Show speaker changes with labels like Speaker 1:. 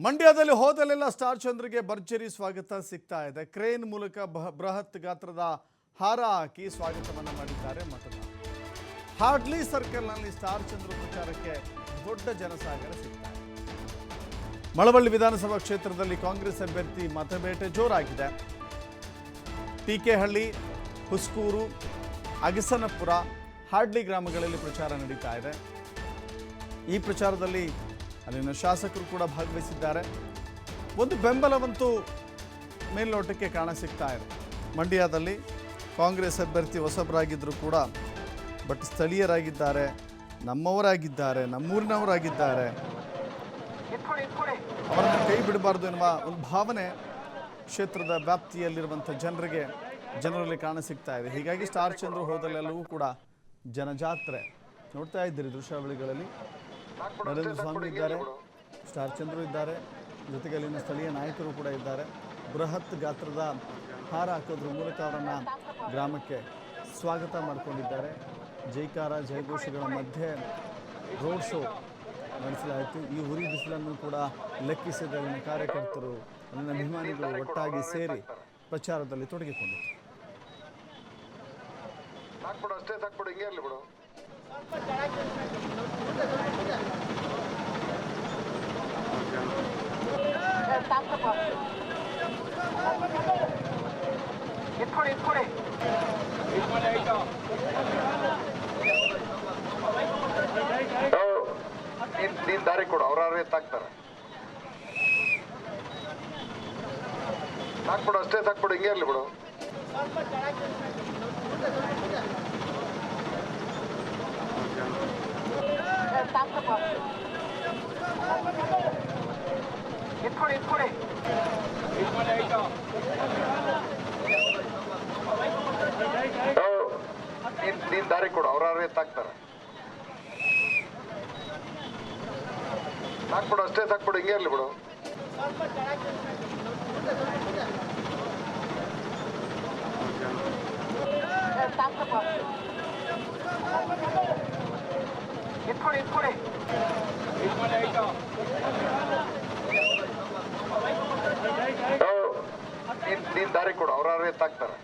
Speaker 1: ಮಂಡ್ಯದಲ್ಲಿ ಹೋದಲ್ಲೆಲ್ಲ ಸ್ಟಾರ್ ಚಂದ್ರಿಗೆ ಭರ್ಜರಿ ಸ್ವಾಗತ ಸಿಗ್ತಾ ಇದೆ. ಕ್ರೇನ್ ಮೂಲಕ ಬೃಹತ್ ಗಾತ್ರದ ಹಾರ ಹಾಕಿ ಸ್ವಾಗತವನ್ನು ಮಾಡಿದ್ದಾರೆ ಮತದಾರರು. ಹಾರ್ಡ್ಲಿ ಸರ್ಕಲ್ನಲ್ಲಿ ಸ್ಟಾರ್ ಚಂದ್ರ ಪ್ರಚಾರಕ್ಕೆ ದೊಡ್ಡ ಜನಸಾಗರ ಸಿಗ್ತಾ ಇದೆ. ಮಳವಳ್ಳಿ ವಿಧಾನಸಭಾ ಕ್ಷೇತ್ರದಲ್ಲಿ ಕಾಂಗ್ರೆಸ್ ಅಭ್ಯರ್ಥಿ ಮತಬೇಟೆ ಜೋರಾಗಿದೆ. ಟಿಕೆಹಳ್ಳಿ, ಹುಸ್ಕೂರು, ಅಗಸನಪುರ, ಹಾರ್ಡ್ಲಿ ಗ್ರಾಮಗಳಲ್ಲಿ ಪ್ರಚಾರ ನಡೀತಾ ಇದೆ. ಈ ಪ್ರಚಾರದಲ್ಲಿ ಅಲ್ಲಿನ ಶಾಸಕರು ಕೂಡ ಭಾಗವಹಿಸಿದ್ದಾರೆ. ಒಂದು ಬೆಂಬಲವಂತೂ ಮೇಲ್ನೋಟಕ್ಕೆ ಕಾಣಸಿಗ್ತಾ ಇದೆ. ಮಂಡ್ಯದಲ್ಲಿ ಕಾಂಗ್ರೆಸ್ ಅಭ್ಯರ್ಥಿ ಹೊಸಬರಾಗಿದ್ದರೂ ಕೂಡ ಬಟ್ ಸ್ಥಳೀಯರಾಗಿದ್ದಾರೆ, ನಮ್ಮವರಾಗಿದ್ದಾರೆ, ನಮ್ಮೂರಿನವರಾಗಿದ್ದಾರೆ. ಅವರನ್ನು ಕೈ ಬಿಡಬಾರ್ದು ಎನ್ನುವ ಒಂದು ಭಾವನೆ ಕ್ಷೇತ್ರದ ವ್ಯಾಪ್ತಿಯಲ್ಲಿರುವಂಥ ಜನರಲ್ಲಿ ಕಾಣಸಿಗ್ತಾ ಇದೆ. ಹೀಗಾಗಿ ಸ್ಟಾರ್ ಚಂದ್ರು ಹೋದಲ್ಲೆಲ್ಲವೂ ಕೂಡ ಜನಜಾತ್ರೆ ನೋಡ್ತಾ ಇದ್ದೀರಿ ದೃಶ್ಯಾವಳಿಗಳಲ್ಲಿ. ನರೇಂದ್ರ ಸ್ವಾಮಿ ಇದ್ದಾರೆ, ಸ್ಟಾರ್ ಚಂದ್ರು ಇದ್ದಾರೆ, ಜೊತೆಗೆ ಅಲ್ಲಿನ ಸ್ಥಳೀಯ ನಾಯಕರು ಕೂಡ ಇದ್ದಾರೆ. ಬೃಹತ್ ಗಾತ್ರದ ಹಾರ ಹಾಕೋದ್ರ ಮೂಲಕ ಅವರನ್ನು ಗ್ರಾಮಕ್ಕೆ ಸ್ವಾಗತ ಮಾಡಿಕೊಂಡಿದ್ದಾರೆ. ಜೈಕಾರ ಜಯಘೋಷಗಳ ಮಧ್ಯೆ ರೋಡ್ ಶೋ ನಡೆಸಲಾಯಿತು. ಈ ಉರಿ ಬಿಸಿಲನ್ನು ಕೂಡ ಲೆಕ್ಕಿಸಿದ ಅಲ್ಲಿನ ಕಾರ್ಯಕರ್ತರು, ಅಲ್ಲಿನ ಅಭಿಮಾನಿಗಳು ಒಟ್ಟಾಗಿ ಸೇರಿ ಪ್ರಚಾರದಲ್ಲಿ ತೊಡಗಿಕೊಂಡಿದ್ದಾರೆ.
Speaker 2: ನೀನ್ ದಾರಿ ಕೊಡು, ಅವ್ರಾರು ಎತ್ತಾಕ್ತಾರೆ. ಹಾಕ್ಬಿಡು, ಅಷ್ಟೇ ಸಾಕ್ಬಿಡು, ಹಿಂಗೆ ಇರ್ಲಿ ಬಿಡು. ನೀನ್ ದಾರಿ ಕೊಡು, ಅವ್ರಾರು ಎತ್ತಾಕ್ತಾರೆ. ಹಾಕ್ಬಿಡು, ಅಷ್ಟೇ ಸಾಕ್ಬಿಡು, ಹಿಂಗೆ ಇರ್ಲಿ ಬಿಡು. ನೀನ್ ದಾರಿ ಕೊಡು, ಅವ್ರಾರು ಎತ್ತಾಕ್ತಾರೆ.